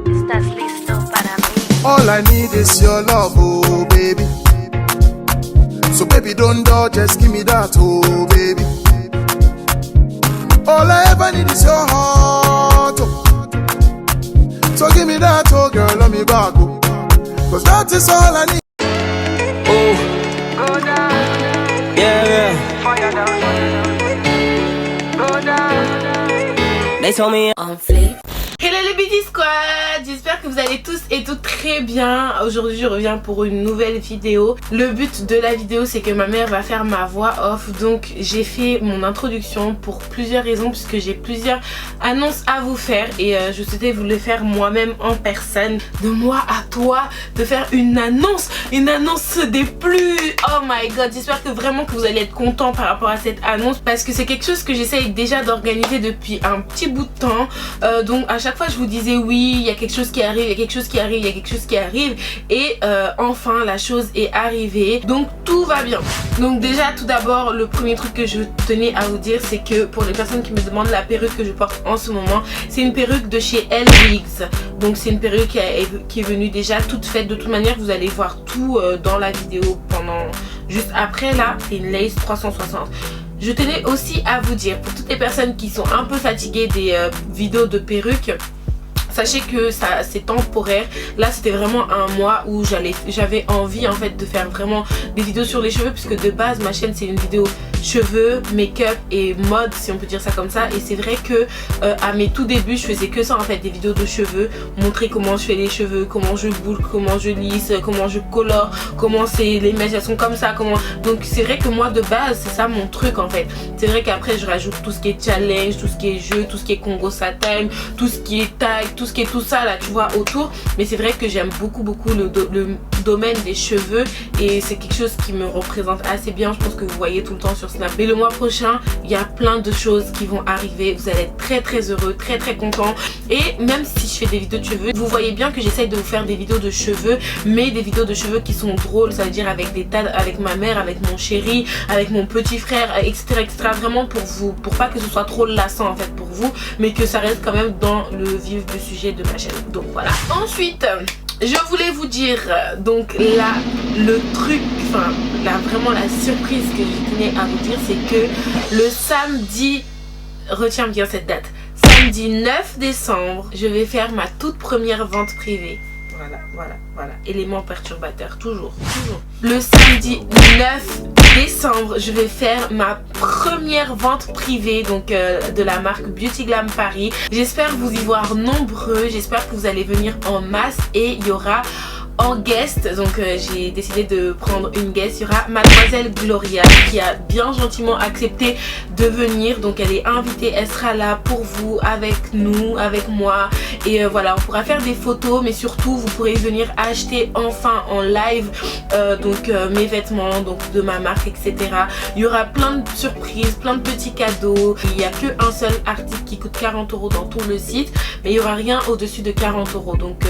Estás listo para mí. All I need is your love, oh baby. So baby, don't doubt, just give me that, oh baby. All I ever need is your heart, oh. So give me that, oh girl, let me back, oh. Cause that is all I need. Oh, yeah, yeah. They told me On flip. Hello les Beauty Squad, j'espère que vous allez tous et toutes très bien. Aujourd'hui je reviens pour une nouvelle vidéo. Le but de la vidéo c'est que ma mère va faire ma voix off. Donc j'ai fait mon introduction pour plusieurs raisons, puisque j'ai plusieurs annonces à vous faire. Et je souhaitais vous le faire moi-même en personne. De moi à toi, de faire une annonce des plus... Oh my god, j'espère que vraiment que vous allez être contents par rapport à cette annonce, parce que c'est quelque chose que j'essaye déjà d'organiser depuis un petit bout de temps. Donc à chaque fois je vous disais oui, il y a quelque chose qui arrive, il y a quelque chose qui arrive, il y a quelque chose qui arrive, et enfin la chose est arrivée, donc tout va bien. Donc déjà tout d'abord, le premier truc que je tenais à vous dire, c'est que pour les personnes qui me demandent la perruque que je porte en ce moment, c'est une perruque de chez Elle Wigs. Donc c'est une perruque qui est venue déjà toute faite. De toute manière vous allez voir tout dans la vidéo pendant juste après. Là c'est une Lace 360. Je tenais aussi à vous dire, pour toutes les personnes qui sont un peu fatiguées des vidéos de perruques, sachez que ça c'est temporaire. Là c'était vraiment un mois où j'avais envie en fait de faire vraiment des vidéos sur les cheveux, puisque de base ma chaîne c'est une vidéo cheveux, make-up et mode, si on peut dire ça comme ça. Et c'est vrai que à mes tout débuts je faisais que ça en fait, des vidéos de cheveux, montrer comment je fais les cheveux, comment je boucle, comment je lisse, comment je colore, comment c'est les mèches elles sont comme ça, comment... Donc c'est vrai que moi de base c'est ça mon truc en fait. C'est vrai qu'après je rajoute tout ce qui est challenge, tout ce qui est jeu, tout ce qui est Congo Satime, tout ce qui est tag, tout ce qui est tout ça là tu vois autour. Mais c'est vrai que j'aime beaucoup le domaine des cheveux, et c'est quelque chose qui me représente assez bien. Je pense que vous voyez tout le temps sur Snap. Et le mois prochain il y a plein de choses qui vont arriver, vous allez être très heureux, très content. Et même si je fais des vidéos de cheveux, vous voyez bien que j'essaye de vous faire des vidéos de cheveux, mais des vidéos de cheveux qui sont drôles, ça veut dire avec des tas, avec ma mère, avec mon chéri, avec mon petit frère, etc. Vraiment pour vous, pour pas que ce soit trop lassant en fait pour vous, mais que ça reste quand même dans le vif du sujet de ma chaîne. Donc voilà. Ensuite je voulais vous dire, donc là, le truc, enfin, là, vraiment la surprise que je tenais à vous dire, c'est que le samedi, retiens bien cette date, samedi 9 décembre, je vais faire ma toute première vente privée. Voilà, élément perturbateur, toujours. Le samedi 9 décembre, je vais faire ma première vente privée, donc de la marque Beauty Glam Paris. J'espère vous y voir nombreux, j'espère que vous allez venir en masse, et il y aura en guest, donc j'ai décidé de prendre une guest. Il y aura Mademoiselle Gloria qui a bien gentiment accepté de venir, donc elle est invitée, elle sera là pour vous, avec nous, avec moi, et voilà, on pourra faire des photos, mais surtout vous pourrez venir acheter enfin en live mes vêtements, donc de ma marque, etc. Il y aura plein de surprises, plein de petits cadeaux. Il n'y a qu'un seul article qui coûte 40 € dans tout le site, mais il n'y aura rien au-dessus de 40 €. Donc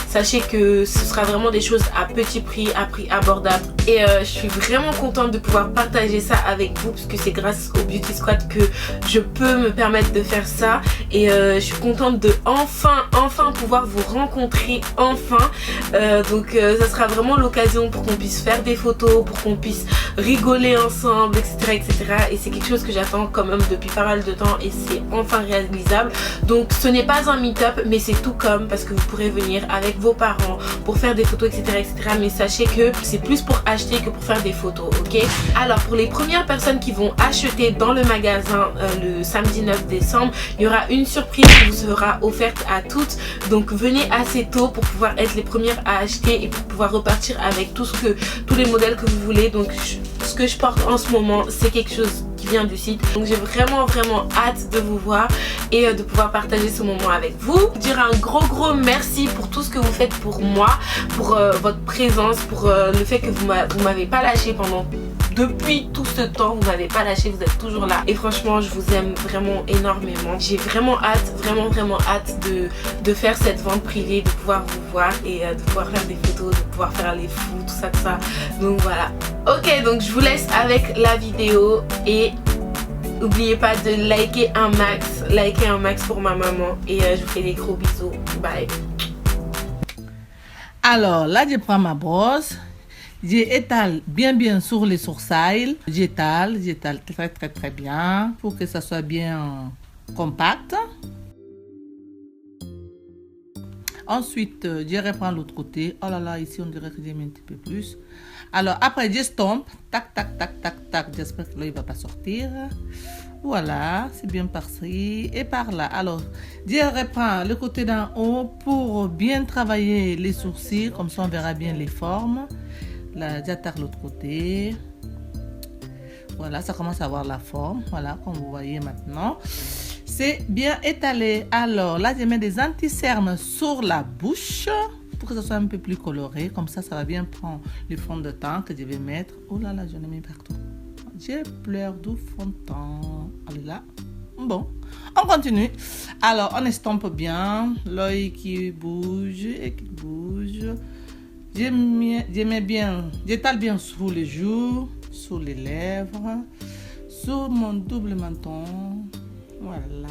sachez que ce sera vraiment des choses à petit prix, à prix abordable, et je suis vraiment contente de pouvoir partager ça avec vous, parce que c'est grâce au Beauty Squad que je peux me permettre de faire ça. Et je suis contente de enfin pouvoir vous rencontrer enfin. Donc ça sera vraiment l'occasion pour qu'on puisse faire des photos, pour qu'on puisse rigoler ensemble, etc. Et c'est quelque chose que j'attends quand même depuis pas mal de temps, et c'est enfin réalisable. Donc ce n'est pas un meet-up, mais c'est tout comme, parce que vous pourrez venir avec vos parents pour faire des photos, etc. Mais sachez que c'est plus pour acheter que pour faire des photos, ok? Alors pour les premières personnes qui vont acheter dans le magasin le samedi 9 décembre, il y aura une surprise qui vous sera offerte à toutes. Donc venez assez tôt pour pouvoir être les premières à acheter, et pour pouvoir repartir avec tous les modèles que vous voulez. Donc ce que je porte en ce moment, c'est quelque chose qui vient du site. Donc j'ai vraiment hâte de vous voir et de pouvoir partager ce moment avec vous. Dire un gros merci pour tout ce que vous faites pour moi, pour votre présence, pour le fait que vous m'avez pas lâché depuis tout ce temps. Vous m'avez pas lâché, vous êtes toujours là, et franchement je vous aime vraiment énormément. J'ai vraiment hâte, vraiment hâte de faire cette vente privée, de pouvoir vous voir, et de pouvoir faire des photos, de pouvoir faire les fous, tout ça. Donc voilà. Ok, donc je vous laisse avec la vidéo, et N'oubliez pas de liker un max pour ma maman. Et je vous fais des gros bisous. Bye. Alors là, je prends ma brosse. J'étale bien sur les sourcils. J'étale très bien pour que ça soit bien compact. Ensuite, je reprends l'autre côté. Oh là là, ici on dirait que j'ai mis un petit peu plus. Alors après, je stompe. Tac. J'espère que là, il ne va pas sortir. Voilà, c'est bien par-ci et par-là. Alors, je reprends le côté d'en haut pour bien travailler les sourcils. Comme ça, on verra bien les formes. Là, j'attaque l'autre côté. Voilà, ça commence à avoir la forme. Voilà, comme vous voyez maintenant. C'est bien étalé. Alors là, je mets des anti-cernes sur la bouche pour que ça soit un peu plus coloré. Comme ça va bien prendre le fond de teint que je vais mettre. Oh là là, j'en ai mis partout. Je pleure du fond de teint. Allez là. Bon, on continue. Alors, on estompe bien. L'œil qui bouge et qui bouge. J'étale bien sous les joues, sous les lèvres, sur mon double menton. Voilà.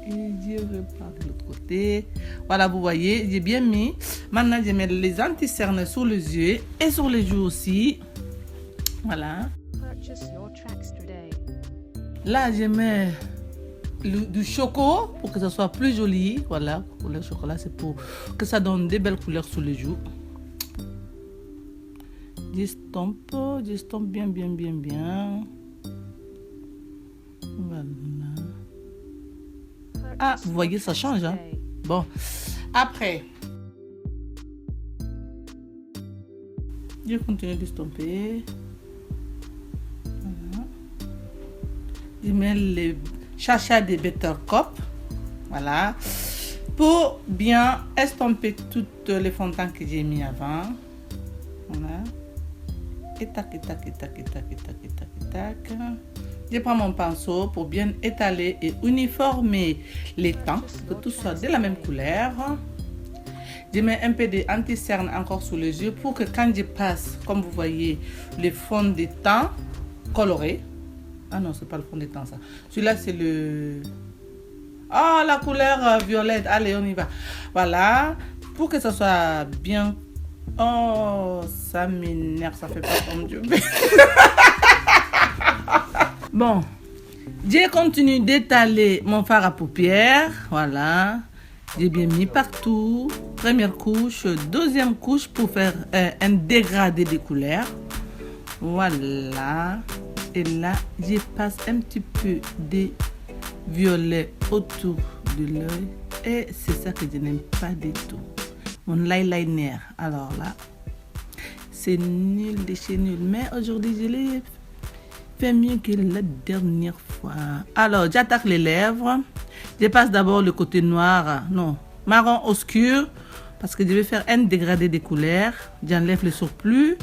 Et je repars de l'autre côté. Voilà, vous voyez, j'ai bien mis. Maintenant, je mets les anti-cernes sur les yeux et sur les joues aussi. Voilà. Là, je mets du chocolat pour que ça soit plus joli. Voilà, pour le chocolat, c'est pour que ça donne des belles couleurs sur les joues. J'estompe bien. Voilà. Ah, vous voyez, ça change, hein? Bon, après, je continue d'estomper. Voilà. Je mets les chachas de Buttercup. Voilà. Pour bien estomper toutes les fonds de teint que j'ai mis avant. Voilà. Et tac. Je prends mon pinceau pour bien étaler et uniformer les teints, que tout soit de la même couleur. Je mets un peu d'anti-cerne encore sous les yeux pour que quand je passe, comme vous voyez, le fond de teint coloré. Ah non, c'est pas le fond de teint ça. Celui-là, c'est le... Oh, la couleur violette. Allez, on y va. Voilà. Pour que ça soit bien... Oh, ça m'énerve, ça fait pas comme Dieu. Bon, j'ai continué d'étaler mon fard à paupières. Voilà, j'ai bien mis partout. Première couche, deuxième couche pour faire un dégradé des couleurs. Voilà. Et là, je passe un petit peu de violet autour de l'œil. Et c'est ça que je n'aime pas du tout. Mon eyeliner. Alors là, c'est nul de chez nul. Mais aujourd'hui, je l'ai fait mieux que la dernière fois. Alors, j'attaque les lèvres. Je passe d'abord le côté noir, non, marron obscur, parce que je vais faire un dégradé des couleurs. J'enlève le surplus.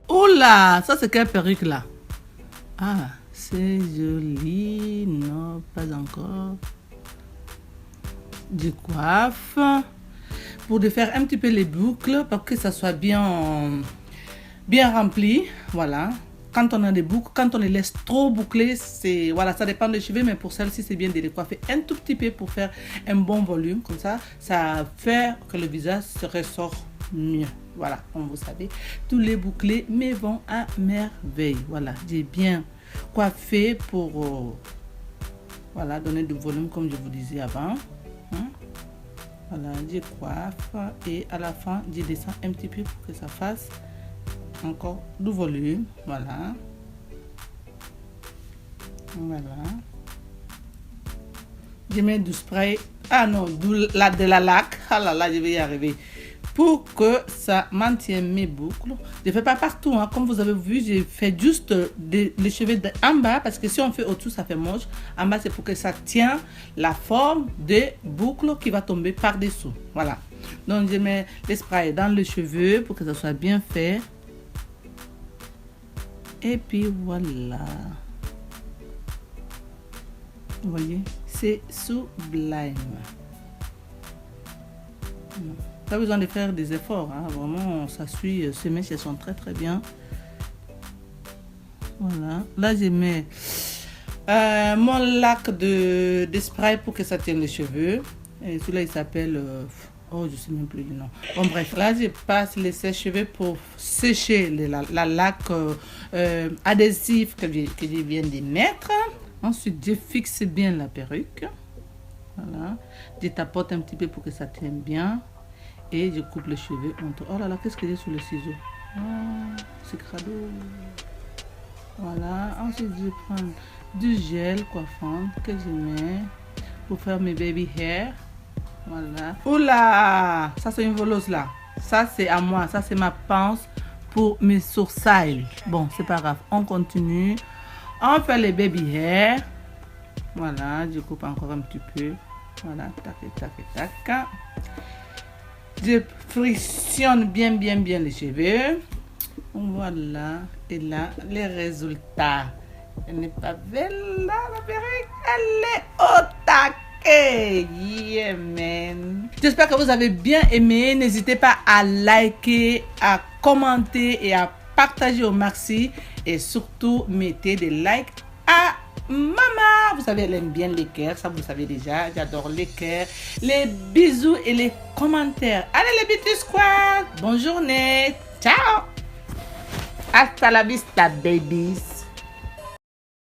Oula, ça c'est quelle perruque là? Ah, c'est joli. Non, pas encore. Je coiffe pour de faire un petit peu les boucles pour que ça soit bien rempli. Voilà, quand on a des boucles, quand on les laisse trop bouclées, c'est voilà, ça dépend des cheveux, mais pour celle-ci c'est bien de les coiffer un tout petit peu pour faire un bon volume. Comme ça fait que le visage se ressort mieux. Voilà, comme vous savez, tous les bouclés me vont à merveille. Voilà, j'ai bien coiffé pour voilà, donner du volume comme je vous disais avant. Voilà, je coiffe et à la fin, je descends un petit peu pour que ça fasse encore du volume. Voilà. Voilà. Je mets du spray. Ah non, de la laque. Ah là là, je vais y arriver. Pour que ça maintienne mes boucles. Je ne fais pas partout, hein. Comme vous avez vu, j'ai fait juste les cheveux en bas, parce que si on fait au-dessus, ça fait moche. En bas, c'est pour que ça tienne la forme des boucles qui va tomber par-dessous. Voilà. Donc, je mets les sprays dans les cheveux pour que ça soit bien fait. Et puis, voilà. Vous voyez, c'est sublime. Pas besoin de faire des efforts, hein. Vraiment, ça suit. Ces mèches, elles sont très très bien. Voilà. Là, je mets mon lac de spray pour que ça tienne les cheveux. Et celui-là, il s'appelle... oh, je ne sais même plus du nom. Bon, bref, là, je passe les sèche-cheveux pour sécher la lac adhésif que je viens de mettre. Ensuite, je fixe bien la perruque. Voilà. Je tapote un petit peu pour que ça tienne bien. Et je coupe les cheveux entre... Oh là là, qu'est-ce que j'ai sur le ciseau? Oh, c'est crado. Voilà. Ensuite, je prends du gel coiffant que je mets pour faire mes baby hair. Voilà. Oula, ça c'est une voleuse là. Ça c'est à moi. Ça c'est ma pince pour mes sourcils. Bon, c'est pas grave. On continue. On fait les baby hair. Voilà, je coupe encore un petit peu. Voilà, tac, tac, tac. Je frictionne bien les cheveux. Voilà. Et là, les résultats. Elle n'est pas belle là, la perruque. Elle est au taquet. Yeah, man. J'espère que vous avez bien aimé. N'hésitez pas à liker, à commenter et à partager au maxi. Et surtout, mettez des likes à maman. Vous savez, elle aime bien les cœurs. Ça, vous savez déjà. J'adore les cœurs, les bisous et les commentaires. Allez, les Beauty Squad. Bonne journée. Ciao. Hasta la vista, babies.